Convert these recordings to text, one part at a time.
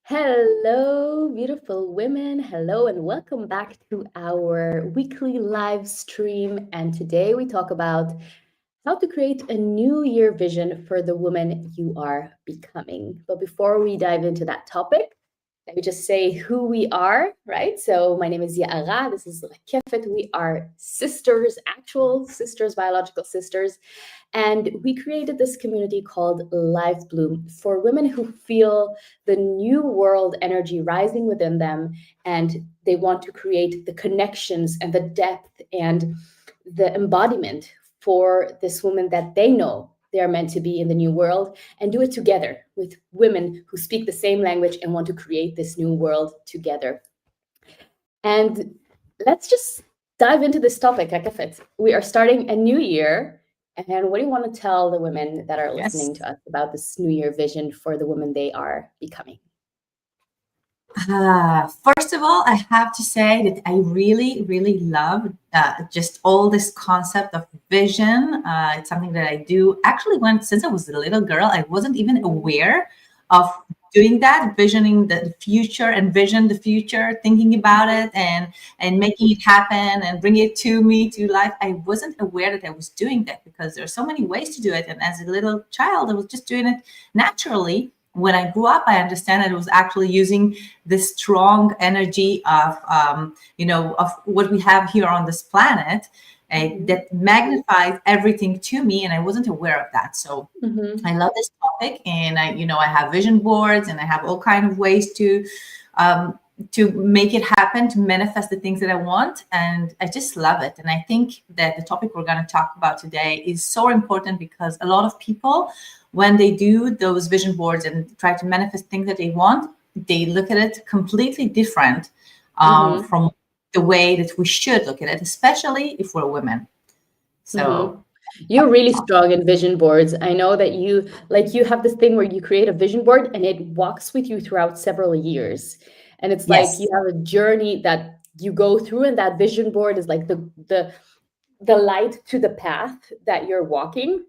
Hello, beautiful women. Hello, and welcome back to our weekly live stream. And today we talk about how to create a new year vision for the woman you are becoming. But before we dive into that topic, let me just say who we are, right? So my name is Ya'ara. This is Rakefet. We are sisters, actual sisters, biological sisters. And we created this community called Live Bloom for women who feel the new world energy rising within them, and they want to create the connections and the depth and the embodiment for this woman that they know they are meant to be in the new world, and do it together with women who speak the same language and want to create this new world together. And let's just dive into this topic, Akafit. We are starting a new year. And what do you want to tell the women that are Yes. listening to us about this new year vision for the women they are becoming? First of all, I have to say that I really, really love just all this concept of vision. It's something that I do actually since I was a little girl. I wasn't even aware of doing that, visioning the future, envision the future, thinking about it, and making it happen and bring it to me to life. I wasn't aware that I was doing that because there are so many ways to do it. And as a little child, I was just doing it naturally. When I grew up, I understand that it was actually using this strong energy of what we have here on this planet that magnifies everything to me, and I wasn't aware of that. So I love this topic, and I have vision boards, and I have all kind of ways to make it happen, to manifest the things that I want, and I just love it. And I think that the topic we're going to talk about today is so important because a lot of people, when they do those vision boards and try to manifest things that they want, they look at it completely different from the way that we should look at it, especially if we're women. So You're really strong in vision boards. I know that you have this thing where you create a vision board and it walks with you throughout several years. And it's like yes, you have a journey that you go through, and that vision board is like the light to the path that you're walking.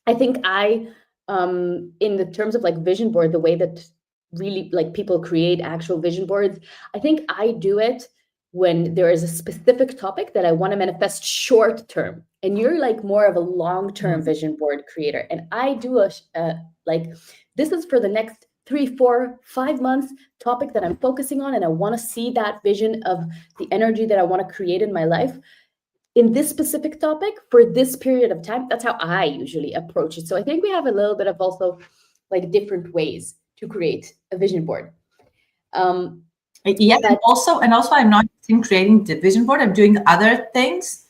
I think in the terms of like vision board, the way that really like people create actual vision boards, I think I do it when there is a specific topic that I want to manifest short term, and you're like more of a long term vision board creator, and I do like this is for the next 3, 4, 5 months topic that I'm focusing on, and I want to see that vision of the energy that I want to create in my life in this specific topic for this period of time. That's how I usually approach it. So I think we have a little bit of also like different ways to create a vision board. yeah, But and also, I'm not in creating the vision board. I'm doing other things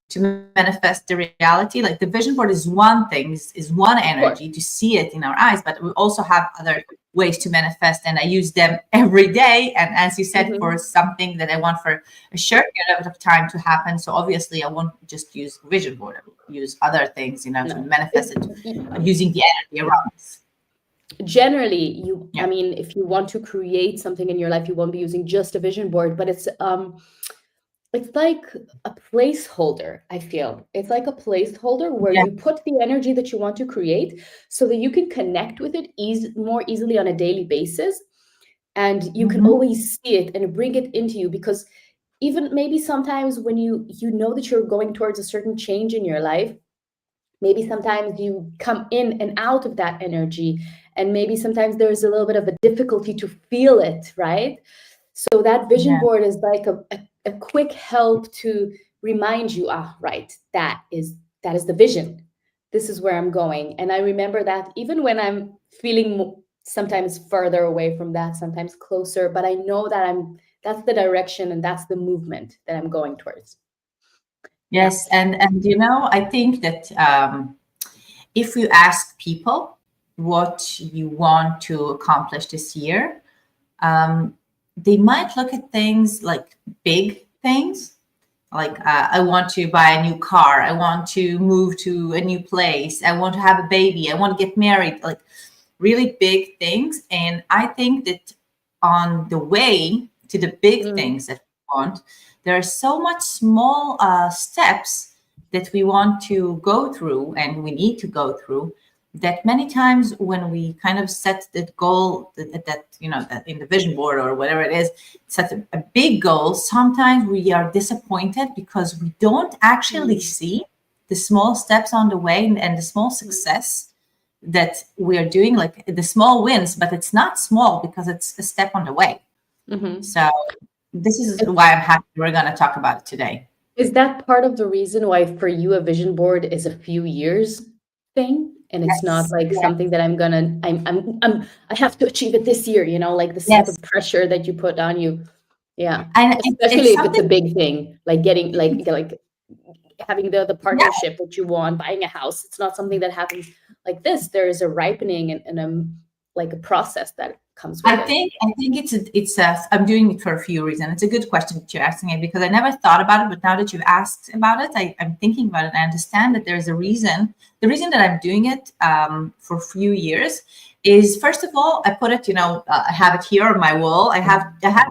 to manifest the reality. Like the vision board is one thing, is one of course. energy to see it in our eyes, but we also have other ways to manifest, and I use them every day. And as you said, for something that I want for a short period of time to happen, so obviously I won't just use vision board. I will use other things, to No. manifest it using the energy around us. Generally, Yeah. I mean, if you want to create something in your life, you won't be using just a vision board, but it's like a placeholder. I feel it's like a placeholder where Yeah. you put the energy that you want to create so that you can connect with it more easily on a daily basis, and you can always see it and bring it into you. Because even maybe sometimes when you know that you're going towards a certain change in your life, maybe sometimes you come in and out of that energy, and maybe sometimes there's a little bit of a difficulty to feel it, right? So that vision Yeah. board is like a quick help to remind you, right, that is the vision. This is where I'm going. And I remember that even when I'm feeling sometimes further away from that, sometimes closer, but I know that that's the direction and that's the movement that I'm going towards. Yes, and I think that if you ask people what you want to accomplish this year, they might look at things like big things, like I want to buy a new car, I want to move to a new place, I want to have a baby, I want to get married, like really big things. And I think that on the way to the big things that we want, there are so much small steps that we want to go through and we need to go through, that many times when we kind of set that goal, that you know, that in the vision board or whatever it is, set a big goal, sometimes we are disappointed because we don't actually Mm, see the small steps on the way, and the small mm, success that we are doing, like the small wins, but it's not small because it's a step on the way. mhm. So this is And why I'm happy we're going to talk about it today. is that part of the reason why for you a vision board is a few years thing? And it's not Yes, like yes, something that I have to achieve it this year, like this type yes. of pressure that you put on you. Yeah. And it's Especially if it's something, a big thing, like getting like having the yeah. partnership that you want, buying a house. It's not something that happens like this. There is a ripening and like a process that comes with it. I think I'm doing it for a few reasons. It's a good question that you're asking it, because I never thought about it, but now that you've asked about it, I'm thinking about it. I understand that there's a reason. The reason that I'm doing it for a few years is, first of all, I put it, I have it here on my wall. I have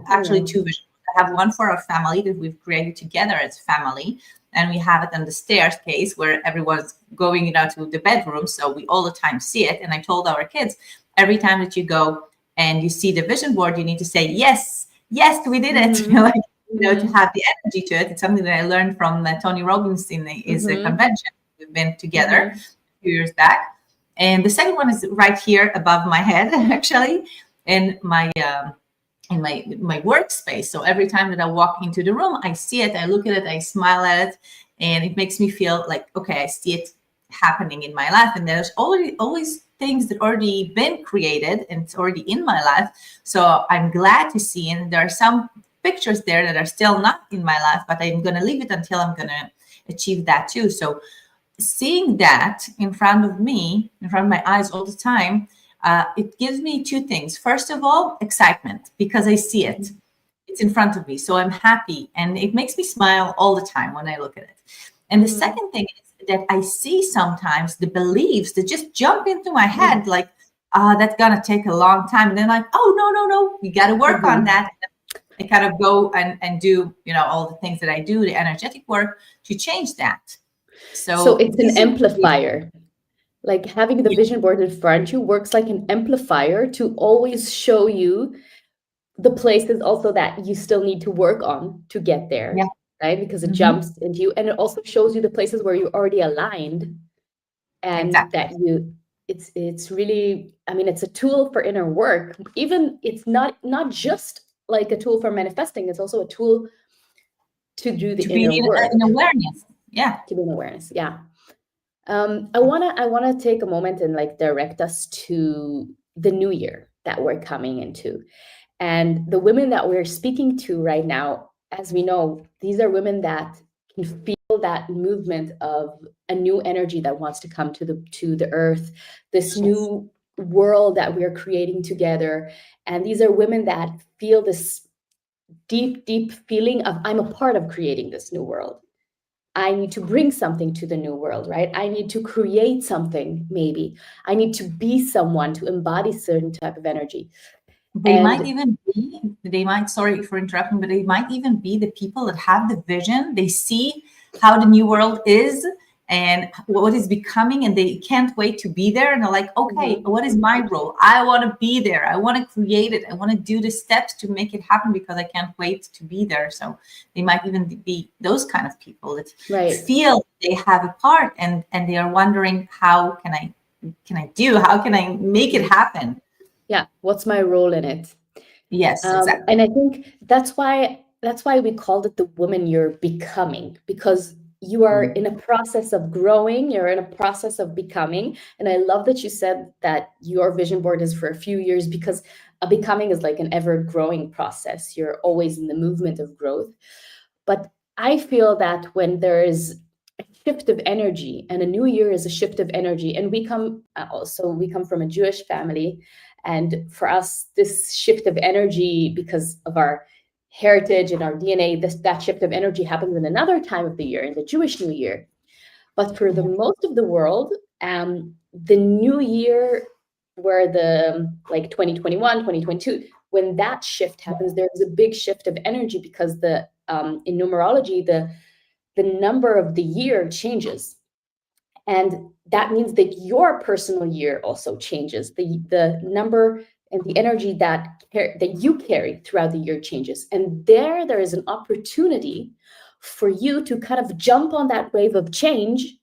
actually Yeah. two visions. I have one for our family that we've created together as family, and we have it on the staircase where everyone's going, to the bedroom, so we all the time see it. And I told our kids, every time that you go and you see the vision board, you need to say, yes, yes, we did it. Hmm. Like, to Hmm. have the energy to it. It's something that I learned from Tony Robbins in is a Hmm. convention. We've been together Hmm. a few years back. And the second one is right here above my head, actually, in my workspace. So every time that I walk into the room, I see it, I look at it, I smile at it, and it makes me feel like, okay, I see it happening in my life. And there's always things that already been created and it's already in my life. So I'm glad to see, and there are some pictures there that are still not in my life, but I'm going to leave it until I'm going to achieve that too. So seeing that in front of me, in front of my eyes all the time, it gives me two things. First of all, excitement, because I see it. It's in front of me. So I'm happy, and it makes me smile all the time when I look at it. And the Hmm. second thing is that I see sometimes the beliefs that just jump into my head, Hmm. like, that's going to take a long time. And then, like, oh, no, no, no, we got to work on Hmm. that. I kind of go and do, all the things that I do, the energetic work to change that. So So it's an this is amplifier. Like having the vision board in front of you works like an amplifier to always show you the places also that you still need to work on to get yeah, there, right? Because it hmm, jumps into you and it also shows you the places where you're already aligned and exactly. that it's really, I mean, it's a tool for inner work. Even it's not just like a tool for manifesting, it's also a tool to do the To be inner in work, awareness. Yeah. to be in awareness. Yeah. I wanna take a moment and like direct us to the new year that we're coming into. And the women that we're speaking to right now, as we know, these are women that can feel that movement of a new energy that wants to come to the earth, this Yes. new world that we're creating together. And these are women that feel this deep, deep feeling of I'm a part of creating this new world. I need to bring something to the new world, right? I need to create something, maybe. I need to be someone to embody certain type of energy. And They might, sorry for interrupting, but they might even be the people that have the vision. They see how the new world is and what is becoming, and they can't wait to be there. And they're like, okay, mhm, what is my role? I want to be there. I want to create it. I want to do the steps to make it happen because I can't wait to be there. So they might even be those kind of people that right. feel they have a part, and they are wondering, how how can I make it happen? Yeah, what's my role in it? Yes, And exactly. I think that's why we called it the woman you're becoming, because you are Mm. in a process of growing, you're in a process of becoming. And I love that you said that your vision board is for a few years, because a becoming is like an ever growing process. You're always in the movement of growth. But I feel that when there is a shift of energy, and a new year is a shift of energy, and we come from a Jewish family, and for us, this shift of energy, because of our heritage and our DNA, that shift of energy happens in another time of the year, in the Jewish New Year. But for the Yeah. most of the world, the new year, where the like 2021, 2022, when that shift happens, there's a big shift of energy, because the in numerology, the number of the year changes. And that means that your personal year also changes. The number and the energy that you carry throughout the year changes. And there is an opportunity for you to kind of jump on that wave of change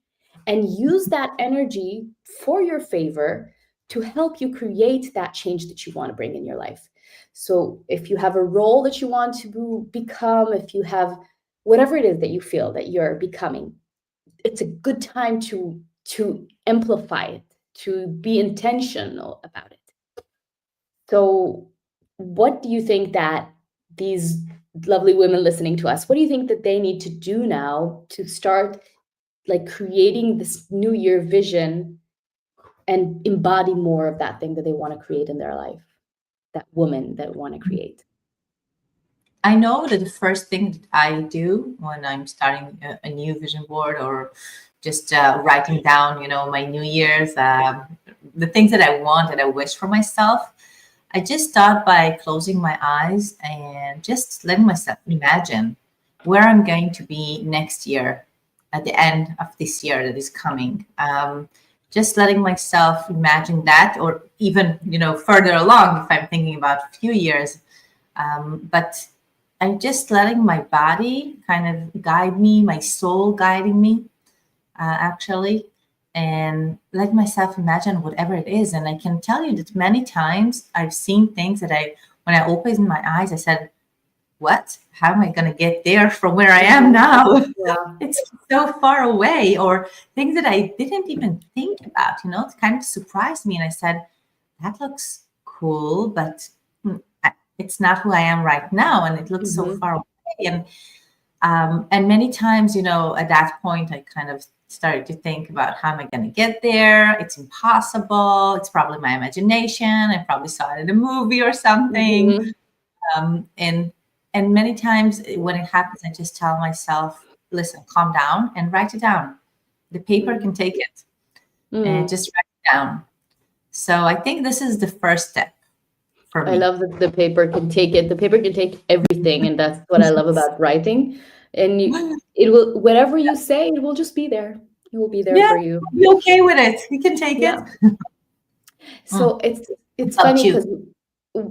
and use that energy for your favor to help you create that change that you want to bring in your life. So if you have a role that you want to become, if you have whatever it is that you feel that you're becoming, it's a good time to amplify it, to be intentional about it. So what do you think that these lovely women listening to us, what do you think that they need to do now to start like creating this new year vision and embody more of that thing that they want to create in their life, that woman that want to create? I know that the first thing that I do when I'm starting a new vision board, or just writing down, my New Year's, the things that I want, that I wish for myself, I just start by closing my eyes and just letting myself imagine where I'm going to be next year, at the end of this year that is coming. Just letting myself imagine that, or even, further along if I'm thinking about a few years. But I'm just letting my body kind of guide me, my soul guiding me, actually, and let myself imagine whatever it is. And I can tell you that many times I've seen things that when I opened my eyes, I said, what? How am I going to get there from where I am now? Yeah. It's so far away, or things that I didn't even think about, it kind of surprised me. And I said, that looks cool, but it's not who I am right now. And it looks so far away. And many times, at that point, I kind of started to think about, how am I going to get there? It's impossible. It's probably my imagination. I probably saw it in a movie or something. And many times when it happens, I just tell myself, listen, calm down and write it down. The paper can take it, and just write it down. So I think this is the first step for I me. love that the paper can take it. The paper can take everything, and that's what I love about writing. And it will, whatever you say, it will just be there. It will be there Yeah, for you. be okay with it. You can take it. Yeah. So it's About funny you. because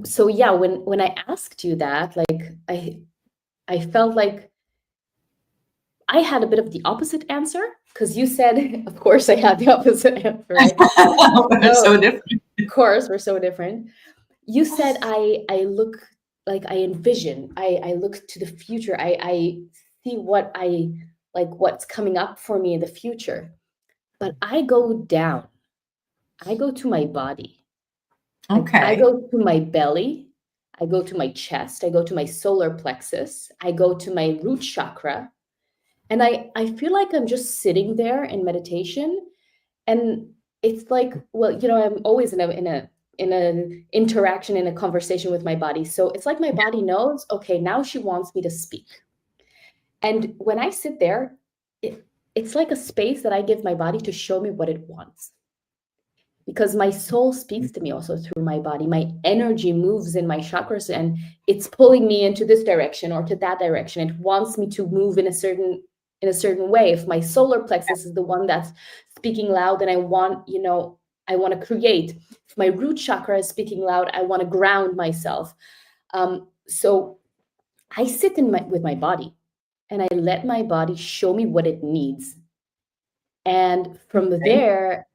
so yeah, when I asked you that, like I felt like I had a bit of the opposite answer because you said, of course, I had the opposite answer, right? We're so So different. of course, we're so different. You said I look like I envision, I look to the future, I see what I like, what's coming up for me in the future. But I go down, I go to my body, I Okay. go to my belly, I go to my chest, I go to my solar plexus, I go to my root chakra, and I feel like I'm just sitting there in meditation. And it's like, well, I'm always in a interaction, in a conversation with my body, so it's like my body knows, okay, now she wants me to speak. And when I sit there, it's like a space that I give my body to show me what it wants, because my soul speaks to me also through my body. My energy moves in my chakras, and it's pulling me into this direction or to that direction. It wants me to move in a certain way. If my solar plexus is the one that's speaking loud, then I want to create. If my root chakra is speaking loud, I want to ground myself. So I sit with my body, and I let my body show me what it needs. And from there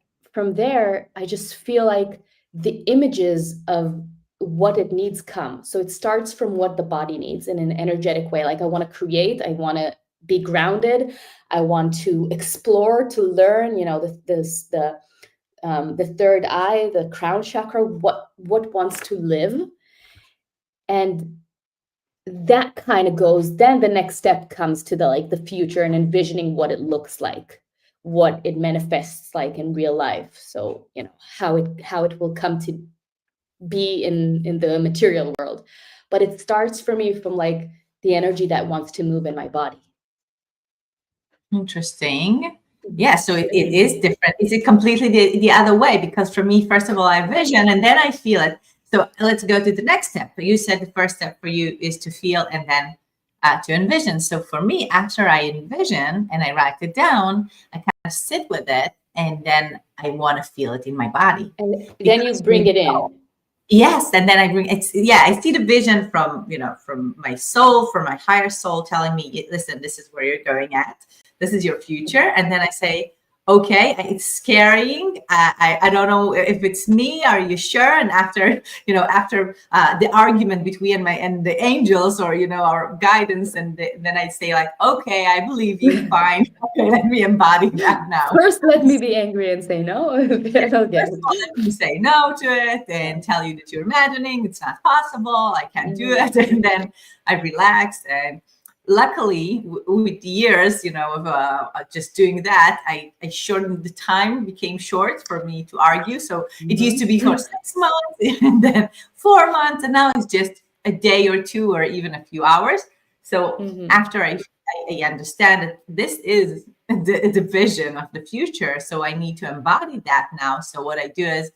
I just feel like the images of what it needs come. So it starts from what the body needs in an energetic way. Like, I want to create, I want to be grounded, I want to explore, to learn, the third eye, the crown chakra, what wants to live. And that kind of goes, then the next step comes to the future and envisioning what it looks like, what it manifests like in real life. So how it will come to be in the material world. But it starts for me from like the energy that wants to move in my body. Interesting. Yeah, so it is different. Is it completely the other way? Because for me, first of all, I vision and then I feel it. So let's go to the next step. You said the first step for you is to feel and then to envision. So for me, after I envision and I write it down, I kind of sit with it and then I want to feel it in my body. And then you Because bring it know, in. yes, and then I bring it's yeah, I see the vision from, from my soul, from my higher soul telling me, listen, this is where you're going at. This is your future. And then I say, okay, it's scaring. I don't know if it's me. Are you sure? And after, after the argument between my and the angels, or, our guidance, and then I say like, okay, I believe you. Fine. Okay, let me embody that now. First, let me be angry and say no, then I'll get First of all, it. let me say no to it Yeah. and tell you that you're imagining it's not possible. I can't do Mhm. it. And then I relax. And luckily, with the years, of just doing that, I shortened the time, became short for me to argue. So it used to be for Mhm. 6 months and then 4 months. And now it's just a day or two or even a few hours. So Mhm. after I understand that this is the vision of the future. So I need to embody that now. So what I do is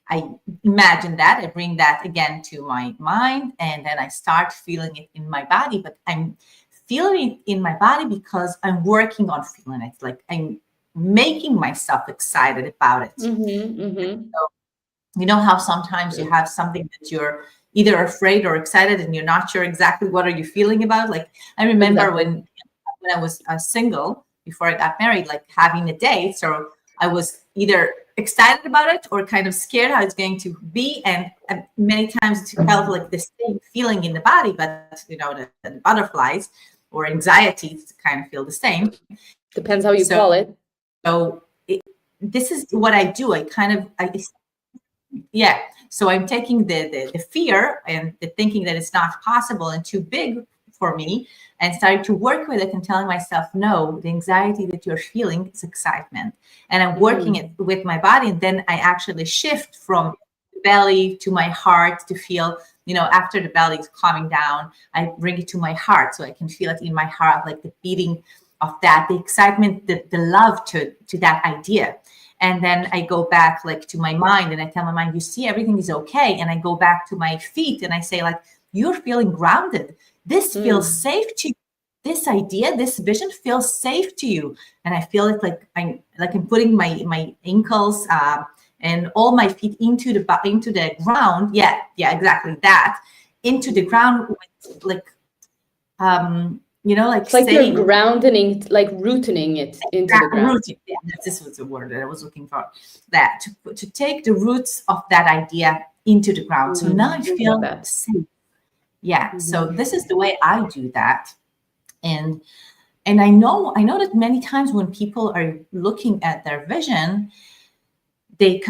I imagine that, I bring that again to my mind, and then I start feeling it in my body. But I'm feeling it in my body because I'm working on feeling it. Like I'm making myself excited about it. Mhm. Mhm. You know how sometimes you have something that you're either afraid or excited and you're not sure exactly what are you feeling about. Like I remember Exactly. when I was single before I got married, like having a date. So I was either excited about it or kind of scared how it's going to be. And many times it felt like the same feeling in the body, but the butterflies or anxiety kind of feel the same. Depends how you So call it. so it, this is what I do. Yeah, so I'm taking the fear and the thinking that it's not possible and too big for me, and starting to work with it and telling myself, no, the anxiety that you're feeling is excitement. And I'm working it Mm. with my body. And then I actually shift from belly to my heart to feel, after the belly is calming down, I bring it to my heart so I can feel it in my heart, like the beating of that, the excitement, the love to that idea. And then I go back like to my mind, and I tell my mind, you see, everything is okay. And I go back to my feet and I say like, you're feeling grounded. This feels Mm. safe to you. This idea, this vision feels safe to you. And I feel it like I'm putting my ankles and all my feet into the ground. Yeah, exactly that, into the ground with like like It's like you're saying grounding, like rooting it into that the ground. rooting. Yeah, this was the word that I was looking for. That to take the roots of that idea into the ground. So now I Love feel that. safe. Yeah. So Mhm. this is the way I do that. And I know that many times when people are looking at their vision, they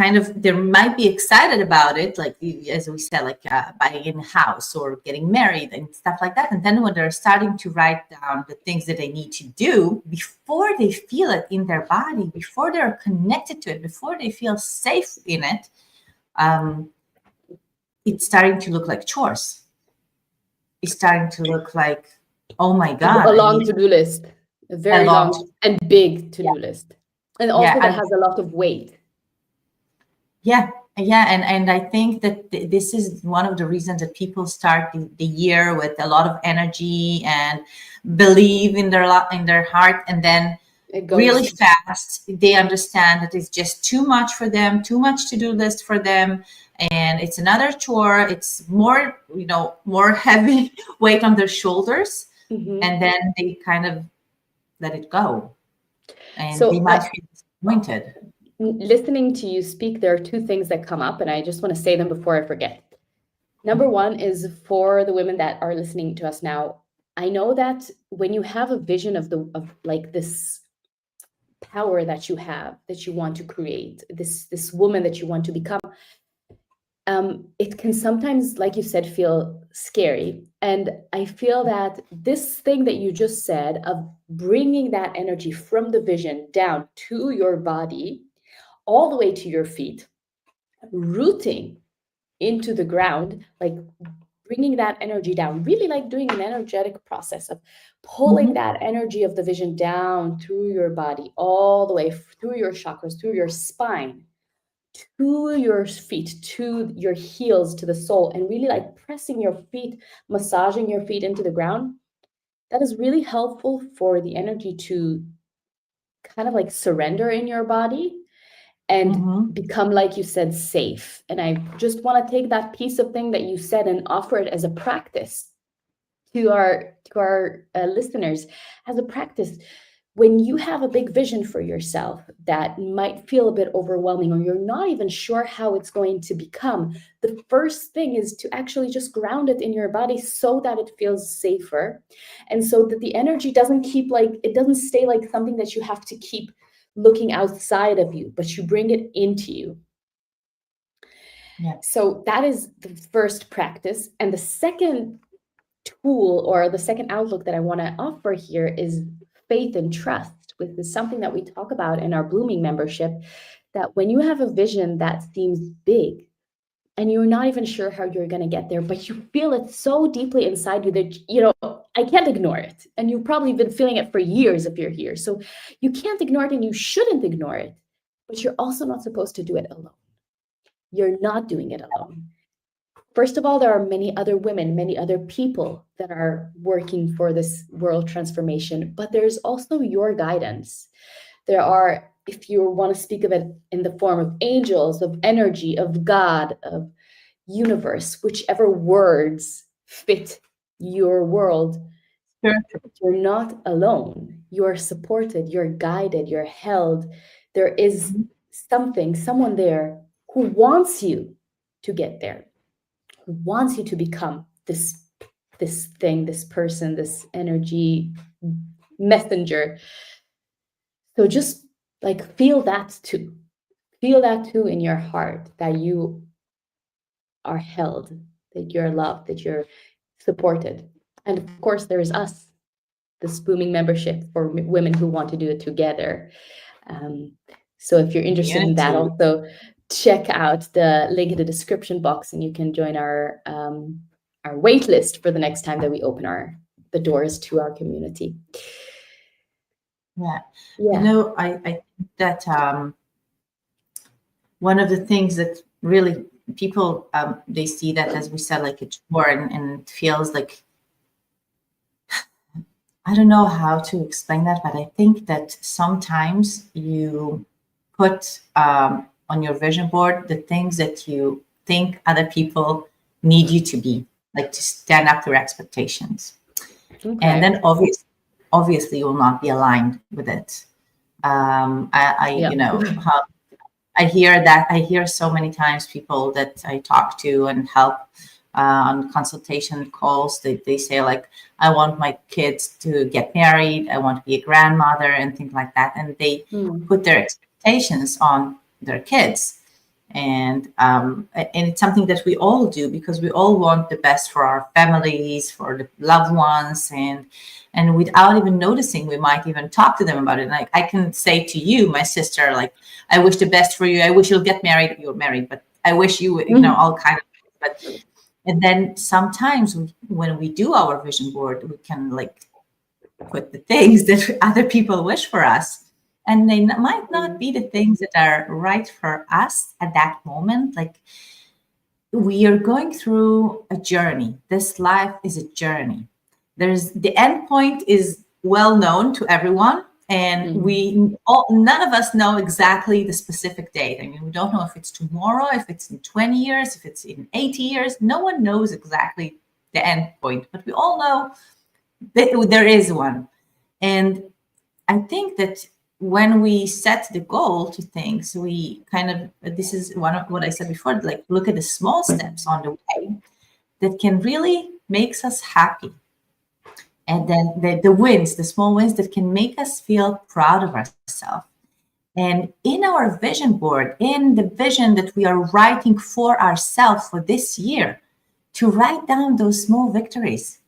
might be excited about it, like as we said, like buying a house or getting married and stuff like that. And then when they're starting to write down the things that they need to do, before they feel it in their body, before they're connected to it, before they feel safe in it, um, it's starting to look like chores. It's starting to look like, oh my god, A I long need to-do list, a a very long long and big yeah, to-do list. And yeah, also that has a lot of weight. yeah, yeah, and I think that this is one of the reasons that people start the year with a lot of energy and believe in in their heart, and then It really goes. fast they understand that it's just too much for them, too much to do list for them, and it's another chore. It's more, more heavy weight on their shoulders, and Mhm. then they kind of let it go, and they So might feel disappointed. listening to you speak, there are two things that come up, and I just want to say them before I forget. Number one is for the women that are listening to us now. I know that when you have a vision of like this power that you have, that you want to create, this woman that you want to become, it can sometimes, like you said, feel scary. And I feel that this thing that you just said of bringing that energy from the vision down to your body, all the way to your feet, rooting into the ground, like bringing that energy down, really like doing an energetic process of pulling Mhm. that energy of the vision down through your body, all the way through your chakras, through your spine, to your feet, to your heels, to the sole, and really like pressing your feet, massaging your feet into the ground. That is really helpful for the energy to kind of like surrender in your body. and Mm-hmm. become, like you said, safe. And I just want to take that piece of thing that you said and offer it as a practice to our listeners, as a practice. When you have a big vision for yourself that might feel a bit overwhelming, or you're not even sure how it's going to become, the first thing is to actually just ground it in your body so that it feels safer, and so that the energy doesn't keep, like, it doesn't stay like something that you have to keep looking outside of you, but you bring it into you. Yeah. So that is the first practice. And the second tool, or the second outlook that I want to offer here, is faith and trust, which is something that we talk about in our Blooming membership. That when you have a vision that seems big and you're not even sure how you're going to get there, but you feel it so deeply inside you that, I can't ignore it. And you've probably been feeling it for years if you're here. So you can't ignore it, and you shouldn't ignore it, but you're also not supposed to do it alone. You're not doing it alone. First of all, there are many other women, many other people that are working for this world transformation, but there's also your guidance. There are, if you want to speak of it in the form of angels, of energy, of God, of universe, whichever words fit your world, Sure. you're not alone. You're supported, you're guided, you're held. There is someone there who wants you to get there, who wants you to become this thing, this person, this energy messenger. So just like feel that too. Feel that too in your heart, that you are held, that you're loved, that you're supported. And of course, there's us, this Booming membership for women who want to do it together. Um, so if you're interested in that, Community. also check out the link in the description box, and you can join our wait list for the next time that we open the doors to our community. Yeah. Yeah. I think that one of the things that really people they see that, as we said, like a chore, and it feels like, I don't know how to explain that, but I think that sometimes you put on your vision board the things that you think other people need you to be, like to stand up to their expectations. And Okay. then obviously you will not be aligned with it. I Yeah. you know, how I hear so many times people that I talk to and help on consultation calls, they say like, I want my kids to get married, I want to be a grandmother and things like that. And they Mm. put their expectations on their kids. And it's something that we all do because we all want the best for our families, for the loved ones, and without even noticing, we might even talk to them about it. Like I can say to you, my sister, like, I wish the best for you. I wish you'll get married. You're married, but I wish Mm. all kind of. But and then sometimes when we do our vision board, we can like put the things that other people wish for us, and they might not Mm. be the things that are right for us at that moment. Like we are going through a journey. This life is a journey. There's the end point is well known to everyone, and Mm. none of us know exactly the specific date. I mean, we don't know if it's tomorrow, if it's in 20 years, if it's in 80 years. No one knows exactly the end point, but we all know that there is one. And I think that when we set the goal to things, we kind of, this is one of what I said before, like look at the small steps on the way that can really makes us happy. And then the wins, the small wins that can make us feel proud of ourselves. And in our vision board, in the vision that we are writing for ourselves for this year, to write down those small victories,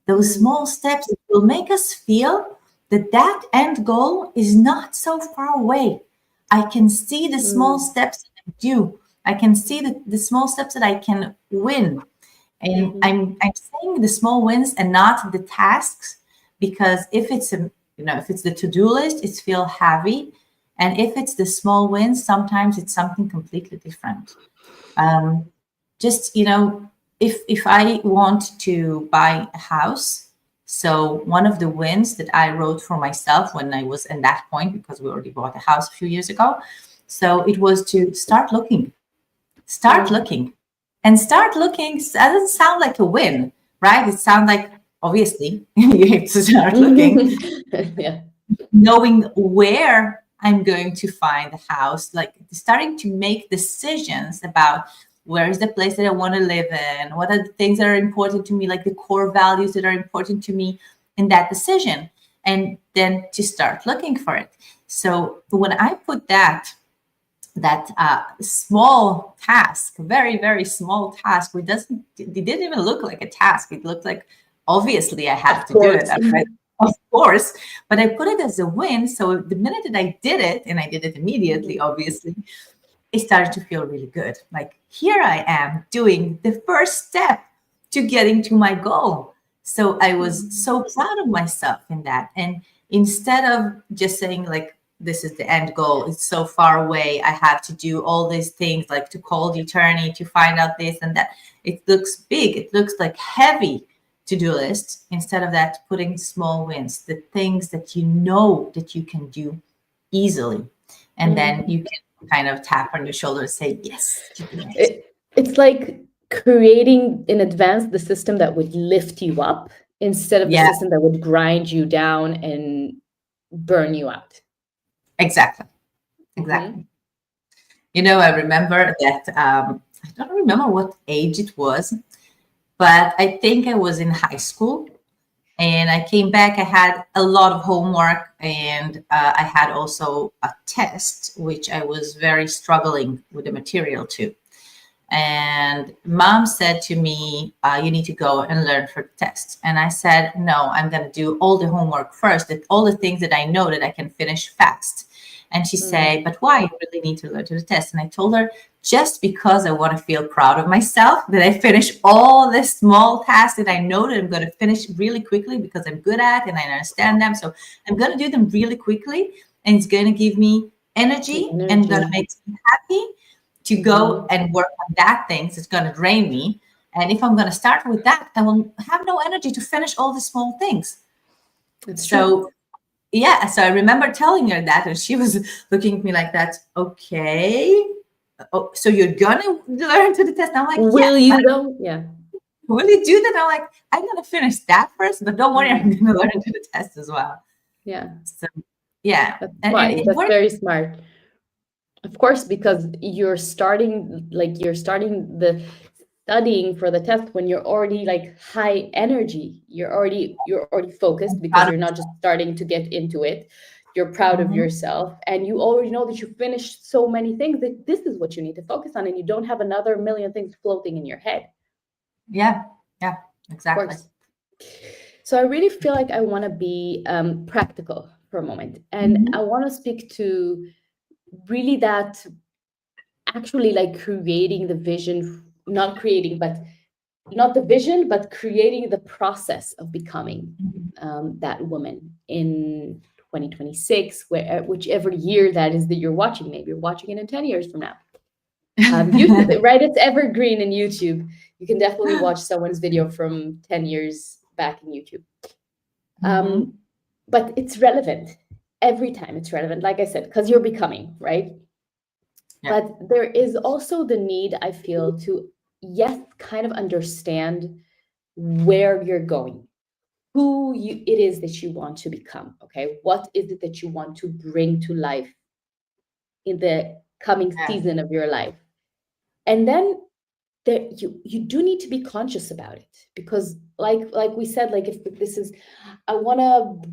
those Mm. small steps that will make us feel that that end goal is not so far away. I can see the small Mm. steps that I do. I can see the small steps that I can win. And Mhm. I'm saying the small wins and not the tasks, because if it's if it's the to-do list, it's feel heavy. And if it's the small wins, sometimes it's something completely different. Um, just if I want to buy a house, so one of the wins that I wrote for myself when I was in that point, because we already bought a house a few years ago, So it was to start Mm. looking. And start looking doesn't sound like a win, right? It sounds like, obviously, you have to start looking, Yeah, knowing where I'm going to find the house, like starting to make decisions about where is the place that I want to live in, what are the things that are important to me, like the core values that are important to me in that decision, and then to start looking for it. So when I put that small task, very, very small task, it didn't even look like a task. It looked like, obviously I of have to do it. course. Of course, but I put it as a win. So the minute that I did it, and I did it immediately, Mhm. obviously, it started to feel really good. Like, here I am doing the first step to getting to my goal. So I was Mhm. so proud of myself in that. And instead of just saying, like, this is the end goal, it's so far away, I have to do all these things, like to call the attorney, to find out this and that. It looks big, it looks like heavy to-do list. Instead of that, putting small wins, the things that you know that you can do easily. And then Mhm. you can kind of tap on your shoulder and say, yes, you did it. It's like creating in advance the system that would lift you up instead of the Yeah, system that would grind you down and burn you out. exactly. Hmm. Exactly. I remember that, I don't remember what age it was, but I think I was in high school and I came back. I had a lot of homework and I had also a test, which I was very struggling with the material too. And mom said to me, you need to go and learn for the test. And I said, no, I'm going to do all the homework first, that all the things that I know that I can finish fast. And she said, Mm. but why? You really need to learn to the test. And I told her, just because I want to feel proud of myself, that I finish all the small tasks that I know that I'm going to finish really quickly because I'm good at and I understand them. So I'm going to do them really quickly. And it's going to give me The energy and going to energy. make me happy to go Hmm. and work on that things. It's going to drain me. And if I'm going to start with that, I will have no energy to finish all the small things. It's true. So, yeah. So I remember telling her that, and she was looking at me like that. Okay. Oh, so you're going to learn to the test? And I'm like, yeah, Will but you though? Yeah. will you do that? I'm like, I'm going to finish that first, but don't worry, I'm Mm. going to learn to the test as well. Yeah. So, yeah. That's And smart. it That's worked. very smart. Of course, because you're starting the studying for the test when you're already like high energy. You're already focused because Proud you're of not just starting to get into it. You're proud of myself. yourself and you already know that you finished so many things that this is what you need to focus on and you don't have another million things floating in your head. Yeah. Yeah. Of Exactly. course. So I really feel like I want to be practical for a moment and I Mhm. want to speak to really that actually like creating the vision, not creating, but not the vision, but creating the process of becoming that woman in 2026, whichever year that is that you're watching. Maybe you're watching it in 10 years from now. YouTube, right? It's evergreen in YouTube. You can definitely watch someone's video from 10 years back in YouTube. Um, Mhm. but it's relevant every time. It's relevant, like I said, because you're becoming, right? Yeah. But there is also the need, I feel, to, yes, kind of understand where you're going, it is that you want to become. Okay. What is it that you want to bring to life in the coming Yeah. season of your life? And then there, you do need to be conscious about it because like we said, like if this is, I want to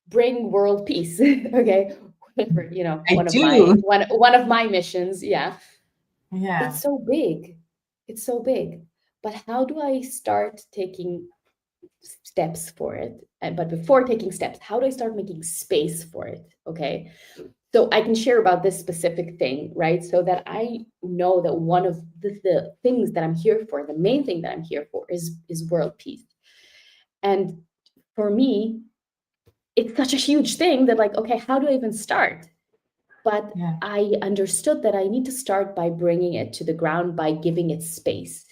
bring world peace. Okay. Whatever, I do. one of my missions. Yeah. Yeah. It's so big. It's so big. But how do I start taking steps for it? But before taking steps, how do I start making space for it? Okay. So I can share about this specific thing, right? So that I know that one of the things that I'm here for, the main thing that I'm here for is world peace. And for me, it's such a huge thing that like, okay, how do I even start? But Yeah. I understood that I need to start by bringing it to the ground by giving it space,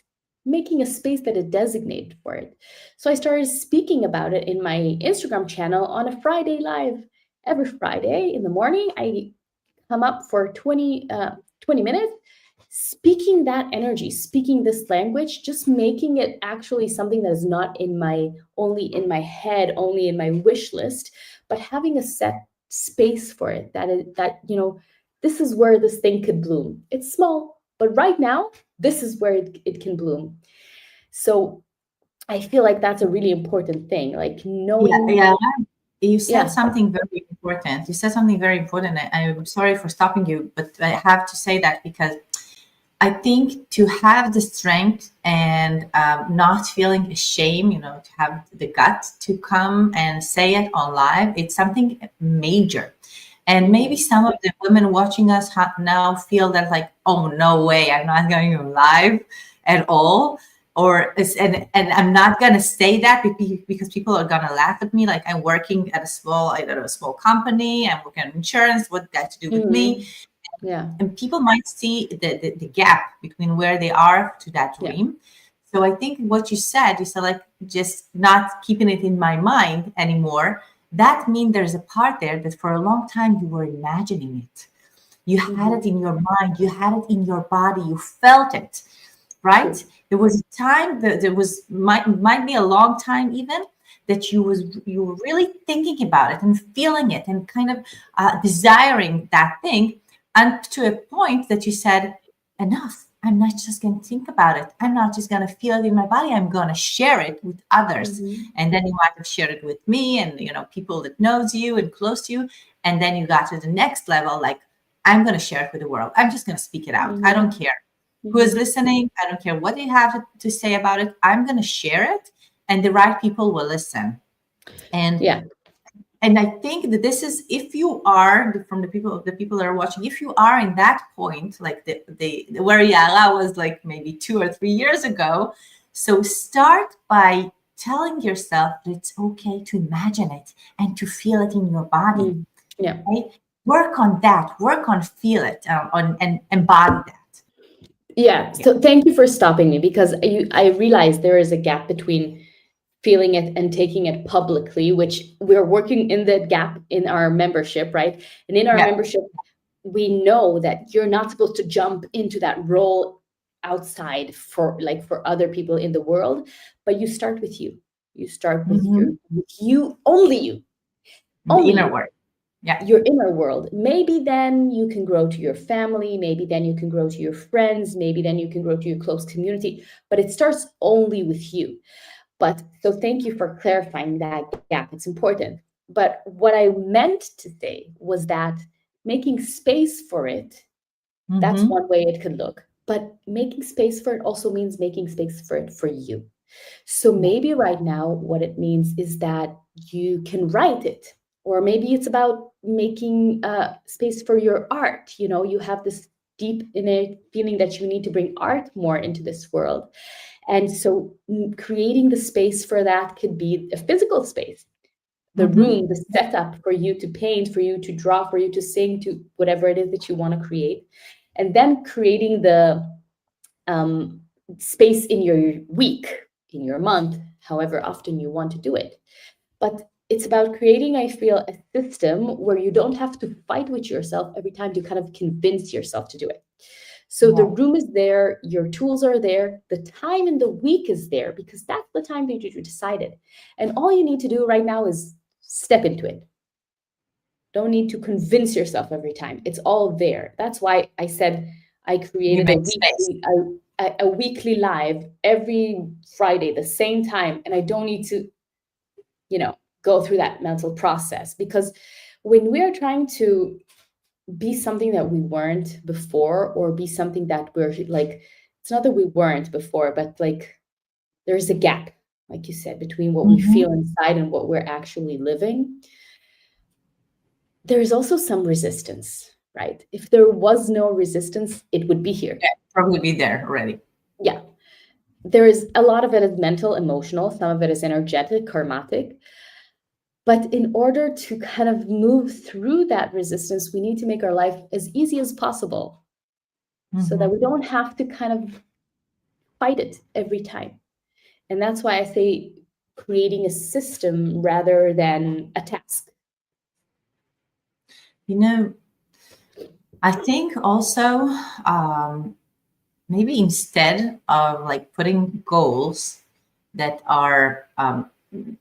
making a space that is designated for it. So I started speaking about it in my Instagram channel on a Friday live. Every Friday in the morning, I come up for 20 minutes, speaking that energy, speaking this language, just making it actually something that is not in my only in my head, only in my wish list, but having a set space for it. That this is where this thing could bloom. It's small, but right now, this is where it can bloom. So I feel like that's a really important thing, like Yeah, knowing. yeah. You said Yeah. something very important. You said something very important. I'm sorry for stopping you, but I have to say that because I think to have the strength and not feeling ashamed, to have the gut to come and say it on live, it's something major. And maybe Mhm. some of the women watching us now feel that like, oh no way, I'm not going live at all, and I'm not gonna say that because people are gonna laugh at me. Like I'm working at a small, I don't know, a small company. I'm working on insurance. What that to do with me? Mhm. Yeah. And people might see the gap between where they are to that Yeah. dream. So I think what you said like just not keeping it in my mind anymore. That means there's a part there that for a long time you were imagining it. You had it Mhm. in your mind, you had it in your body, you felt it, right? True. There was a time that there was might be a long time even that you were really thinking about it and feeling it and kind of desiring that thing, and to a point that you said, enough. I'm not just going to think about it. I'm not just going to feel it in my body. I'm going to share it with others. Mhm. And then you might have shared it with me and people that knows you and close to you. And then you got to the next level, like I'm going to share it with the world. I'm just going to speak it out. I don't Mhm. care who is Mhm. listening. I don't care what they have to say about it. I'm going to share it, and the right people will listen. And Yeah. and I think that this is, if you are from the people that are watching, if you are in that point, like the where Yara was like maybe 2 or 3 years ago. So start by telling yourself that it's okay to imagine it and to feel it in your body. Mm. Yeah. Right? Work on that. Work on feel it, on and embody that. Yeah. Yeah. So thank you for stopping me, because I realize there is a gap between feeling it and taking it publicly, which we're working in that gap in our membership, right? And in our Yeah. membership, we know that you're not supposed to jump into that role outside for other people in the world, but you start with you. You start Mhm. with you, only you, The only inner you, work. Yeah. your inner world. Maybe then you can grow to your family, maybe then you can grow to your friends, maybe then you can grow to your close community, but it starts only with you. But so thank you for clarifying that gap. It's important. But what I meant to say was that making space for it, that's Mm-hmm. one way it could look. But making space for it also means making space for it for you. So Yeah. maybe right now, what it means is that you can write it, or maybe it's about making space for your art. You have this deep innate feeling that you need to bring art more into this world. And so creating the space for that could be a physical space, the Mm-hmm. room, the setup for you to paint, for you to draw, for you to sing, to whatever it is that you want to create. And then creating the um, space in your week, in your month, however often you want to do it. But it's about creating, I feel, a system where you don't have to fight with yourself every time to kind of convince yourself to do it. So the Yeah. room is there, your tools are there, the time in the week is there, because that's the time that you decided. And all you need to do right now is step into it. Don't need to convince yourself every time. It's all there. That's why I said I You created a make space. weekly a weekly live every Friday, the same time, and I don't need to, you know, go through that mental process, because when we are trying to be something that we weren't before, or be something that we're like, it's not that we weren't before, but like there's a gap, like you said, between what we Mm-hmm. feel inside and what we're actually living. There's also some resistance, right? If there was no resistance, it would be here. Yeah, probably be there already. Yeah. There is a lot of it is mental, emotional, some of it is energetic, karmatic. But in order to kind of move through that resistance, we need to make our life as easy as possible, so that Mm-hmm. we don't have to kind of fight it every time. And that's why I say creating a system rather than a task. You know, I think also, maybe instead of like putting goals that are,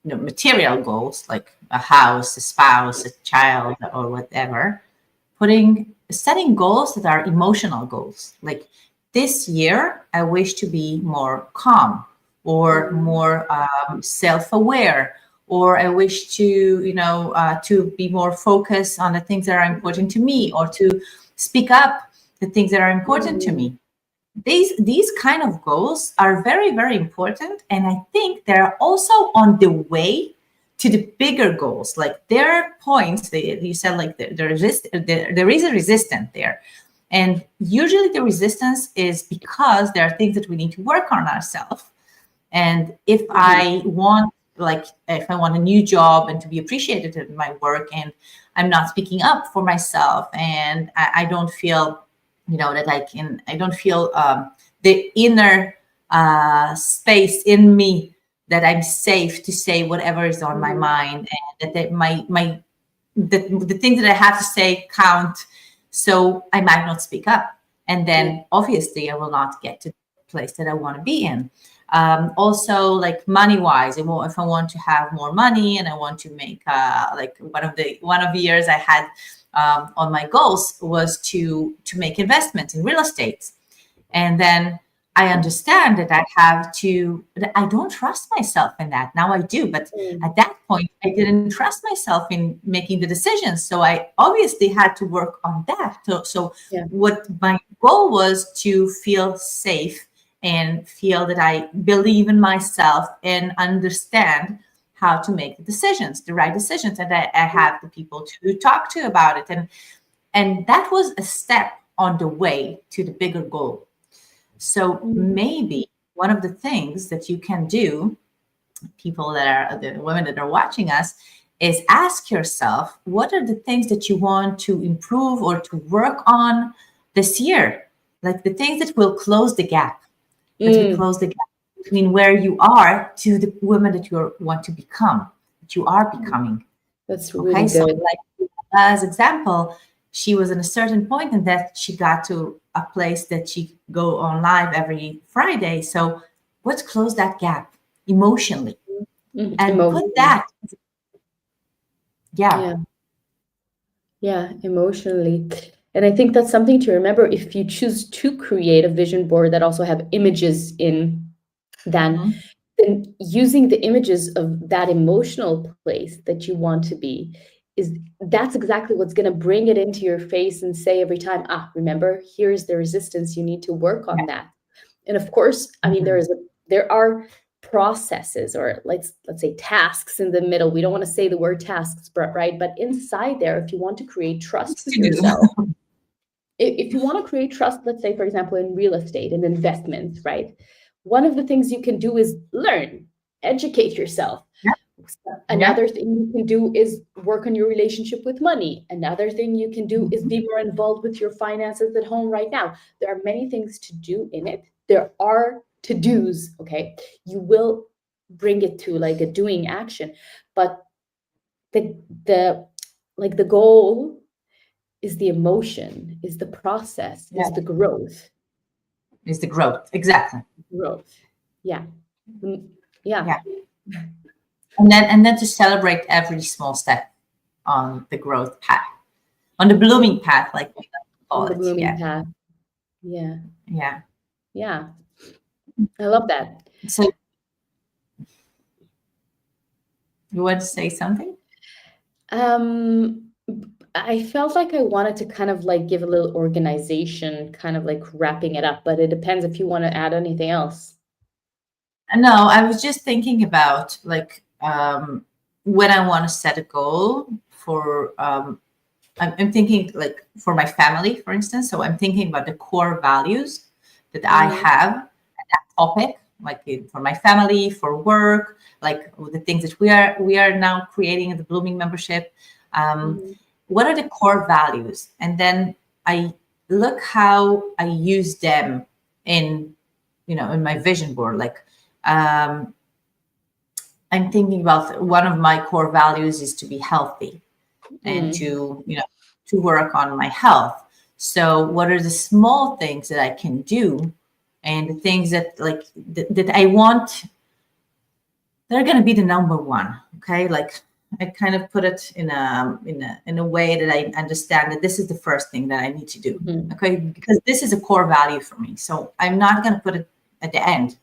material goals like a house, a spouse, a child, or whatever, setting goals that are emotional goals. Like this year, I wish to be more calm or Mm, more self-aware, or I wish to, to be more focused on the things that are important to me, or to speak up the things that are important to mm, me. These kind of goals are very, very important, and I think they're also on the way to the bigger goals. Like there are points that you said, like there is a resistance there, and usually the resistance is because there are things that we need to work on ourselves. And mhm, if I want a new job and to be appreciated in my work, and I'm not speaking up for myself, and I don't feel, that I don't feel the inner space in me that I'm safe to say whatever is on my mhm, mind, and that the things that I have to say count. So I might not speak up. And yeah, then obviously I will not get to the place that I want to be in. Also, like money wise, if I want to have more money, and I want to make, like one of the years I had, on my goals was to make investments in real estate. And then I understand that that I don't trust myself in that. Now I do, but mm, at that point, I didn't trust myself in making the decisions. So I obviously had to work on that. So yeah, what my goal was to feel safe and feel that I believe in myself and understand how to make the right decisions, and I have the people to talk to about it. And that was a step on the way to the bigger goal. So mm, maybe one of the things that you can do, people that are the women that are watching us, is ask yourself, what are the things that you want to improve or to work on this year? Like the things that will mm, close the gap between where you are to the women that you want to become, that you are becoming. that's really Okay, so good. like as example, she was in a certain point and that she got to a place that she go on live every Friday. So let's close that gap emotionally and put Emotionally, that, yeah. yeah, yeah, emotionally. And I think that's something to remember if you choose to create a vision board that also have images in, then Mhm. then using the images of that emotional place that you want to be is that's exactly what's going to bring it into your face and say every time, ah, remember, here's the resistance, you need to work on that. And of course, I mean, Mhm. there are processes, or let's say tasks in the middle. We don't want to say the word tasks, but right, but inside there, if you want to create trust Things with to do. yourself, if you want to create trust, let's say, for example, in real estate and investments, right? One of the things you can do is learn, educate yourself. Yeah, yeah. Another thing you can do is work on your relationship with money. Another thing you can do is Mhm. be more involved with your finances at home right now. There are many things to do in it. There are to do's, okay? You will bring it to like a doing action, but the like the goal is the emotion, is the process, is Yeah, the growth. is the growth. Exactly. Growth. Yeah. Mm, yeah. Yeah. And then to celebrate every small step on the growth path, on the blooming Mm, path, like we call on the it. blooming Yeah. path. Yeah. Yeah. Yeah. I love that. So you want to say something? I felt like I wanted to kind of like give a little organization, kind of like wrapping it up, but it depends if you want to add anything else. No, I was just thinking about like, when I want to set a goal for, I'm thinking like for my family, for instance. So I'm thinking about the core values that I Mm, have topic, like for my family, for work, like the things that we are now creating in the Blooming membership. Um, mm, what are the core values? And then I look how I use them in, in my vision board. Like, um, I'm thinking about one of my core values is to be healthy and mm, to work on my health. So what are the small things that I can do, and the things that that I want, they're going to be the number one. Okay, like I kind of put it in a way that I understand that this is the first thing that I need to do. Mhm. Okay, because this is a core value for me. So I'm not going to put it at the end.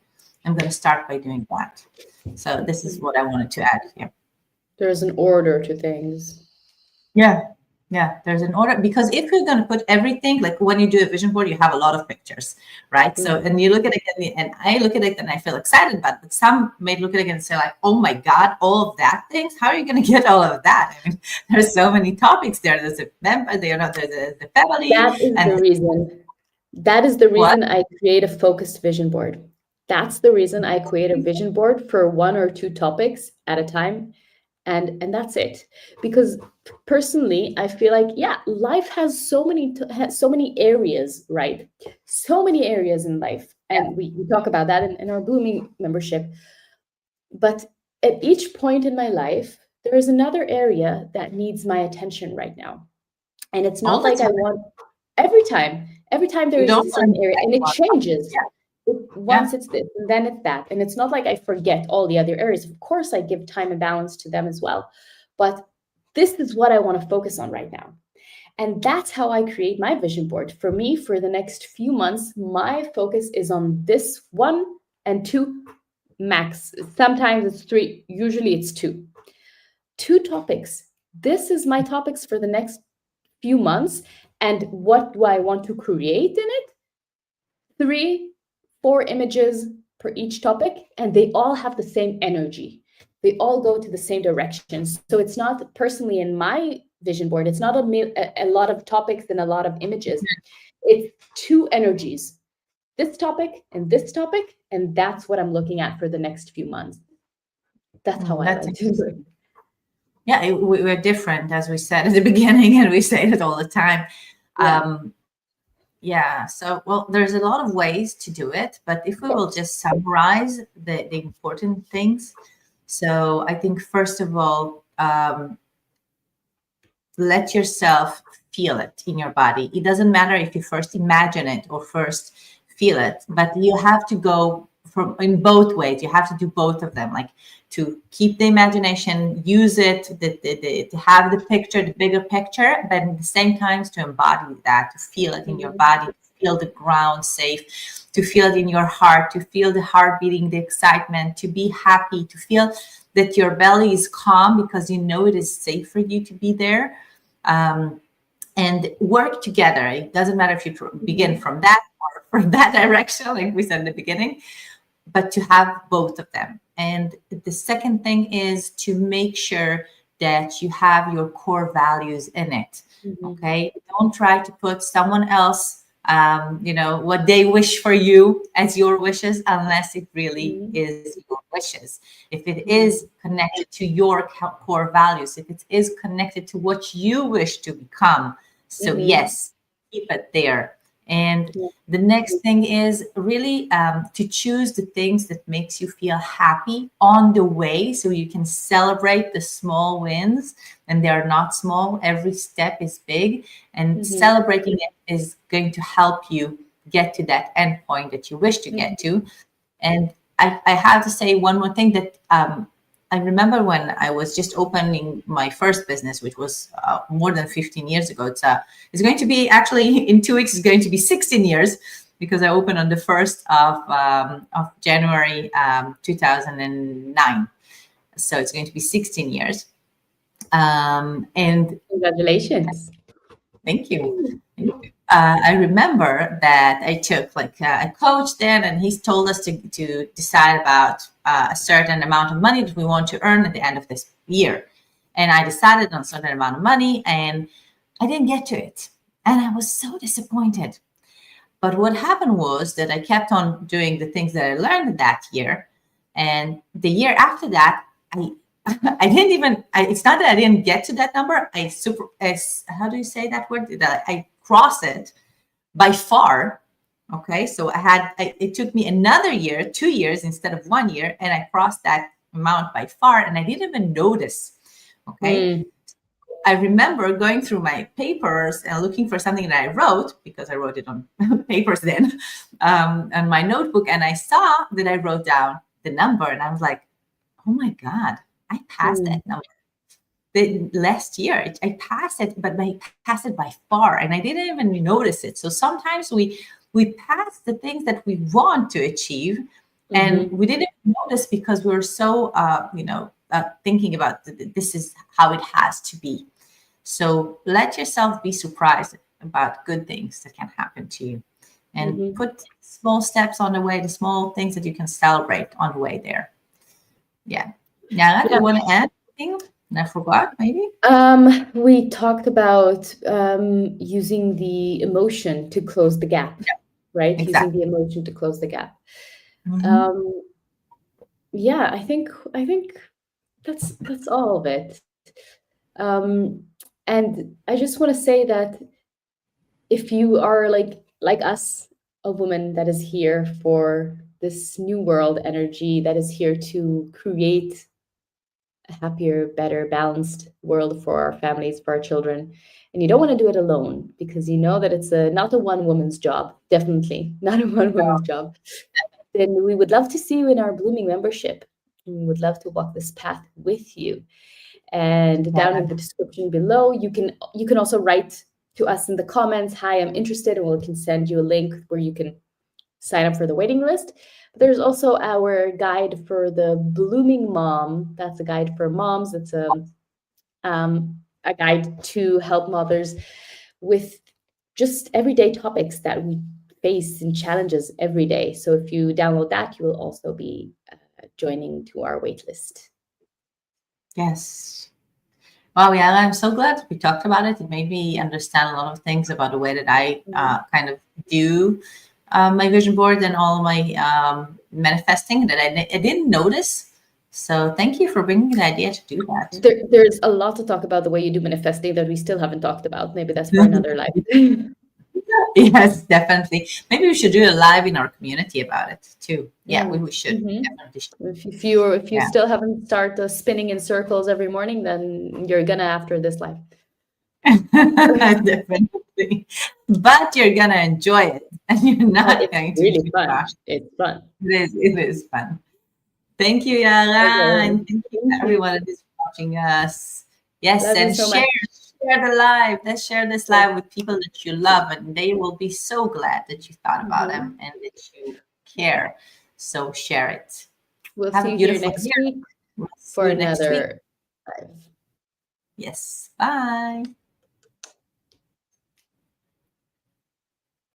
I'm going to start by doing that. So this is what I wanted to add here. There's an order to things. Yeah. Yeah, there's an order, because if you're going to put everything, like when you do a vision board, you have a lot of pictures, right? So, Mhm. and you look at it, and I look at it and I feel excited about it. But some may look at it and say, like, oh my God, all of that things, how are you going to get all of that? I mean, there's so many topics there. There's a member, there's the family, That is and the reason. That is the what? reason I create a focused vision board. That's the reason I create a vision board for one or two topics at a time, and that's it. Because personally, I feel like, yeah, life has has so many areas, right? So many areas in life, and we talk about that in our blooming membership. But at each point in my life, there is another area that needs my attention right now. And it's All not the like I time. want every time there You is don't the want to same area, neglect and it one. changes. Yeah, Once yeah. it's this, and then it's that. And it's not like I forget all the other areas. Of course, I give time and balance to them as well. But this is what I want to focus on right now. And that's how I create my vision board. For me, for the next few months, my focus is on this one and two max. Sometimes it's three, usually it's two. Two topics. This is my topics for the next few months. And what do I want to create in it? Three, four images per each topic, and they all have the same energy. They all go to the same direction. So it's not personally in my vision board, it's not a lot of topics and a lot of images. It's two energies, this topic and this topic, and that's what I'm looking at for the next few months. That's how I That's like to do it. interesting. Yeah, we're different, as we said at the beginning, and we say it all the time. Yeah. Um, Yeah, so well, there's a lot of ways to do it, but if Of we will course. just summarize the important things. So I think, first of all, let yourself feel it in your body. It doesn't matter if you first imagine it or first feel it, but you have to go from in both ways. You have to do both of them, like to keep the imagination, use it, to have the picture, the bigger picture, but at the same time to embody that, to feel it in your Mhm. body, to feel the ground safe, to feel it in your heart, to feel the heart beating, the excitement, to be happy, to feel that your belly is calm because you know it is safe for you to be there. Um, and work together. It doesn't matter if you begin Mhm. from that or from that direction, like we said in the beginning, but to have both of them. And the second thing is to make sure that you have your core values in it. Mhm. Okay, don't try to put someone else, what they wish for you as your wishes, unless it really Mhm. is your wishes. If it is Mhm. connected to your core values, if it is connected to what you wish to become, so Mhm. yes, keep it there. And Yeah. the next thing is really to choose the things that makes you feel happy on the way, so you can celebrate the small wins, and they are not small. Every step is big, and Mhm. celebrating it is going to help you get to that end point that you wish to get Mhm. to. And I have to say one more thing, that I remember when I was just opening my first business, which was more than 15 years ago. It's going to be, actually in 2 weeks, it's going to be 16 years, because I opened on the 1st of January 2009. So it's going to be 16 years. And Congratulations. thank you. I remember that I took like a coach then, and he's told us to decide about a certain amount of money that we want to earn at the end of this year. And I decided on a certain amount of money, and I didn't get to it. And I was so disappointed. But what happened was that I kept on doing the things that I learned that year. And the year after that, I I didn't even. It's not that I didn't get to that number. How do you say that word? That I crossed it by far. Okay, so it took me another year, 2 years instead of 1 year, and I crossed that amount by far, and I didn't even notice. Okay, Mm. I remember going through my papers and looking for something that I wrote, because I wrote it on papers then, on my notebook, and I saw that I wrote down the number, and I was like, oh my God, I passed Mm, that number. The last year I passed it, but I passed it by far, and I didn't even notice it. So sometimes we pass the things that we want to achieve, and mhm, we didn't notice because we were so thinking about this is how it has to be. So let yourself be surprised about good things that can happen to you, and mhm. put small steps on the way, the small things that you can celebrate on the way there. Yeah. Now, do Yeah. you want to add anything? And I forgot, maybe? We talked about using the emotion to close the gap, Yeah, right? Using exactly. the emotion to close the gap. Hmm. Um, yeah, I think that's all of it. And I just want to say that if you are like us, a woman that is here for this new world energy that is here to create a happier, better, balanced world for our families, for our children. And you don't want to do it alone because you know that it's not a one woman's job, definitely not a one woman's job. Then we would love to see you in our Blooming membership. And we would love to walk this path with you. And down Yeah. in the description below, you can also write to us in the comments, "Hi, I'm interested," and we can send you a link where you can sign up for the waiting list. But there's also our guide for the blooming mom. That's a guide for moms. It's a guide to help mothers with just everyday topics that we face and challenges every day. So if you download that, you will also be joining to our wait list. Yes. Wow, yeah, I'm so glad we talked about it. It made me understand a lot of things about the way that I kind of do my vision board and all my manifesting that I didn't notice. So thank you for bringing the idea to do that. There's a lot to talk about the way you do manifesting that we still haven't talked about. Maybe that's for another life. Yes, definitely. Maybe we should do a live in our community about it too. Yeah, Mm, we should. mhm. Definitely should. If you Yeah. still haven't started spinning in circles every morning, then you're gonna after this life. Definitely. But you're gonna enjoy it and you're Oh, not it's going to really be fun. crushed. It's fun. It is fun. Thank you, Yara, Okay. and thank you Thank to you. everyone that is watching us. Yes, Love you and so much. share the live. Let's share this Yes. live with people that you love, and they will be so glad that you thought about them Mhm. and that you care. So share it. We'll Have see a you here beautiful next year. week We'll see for you next week. another live. Yes. Bye.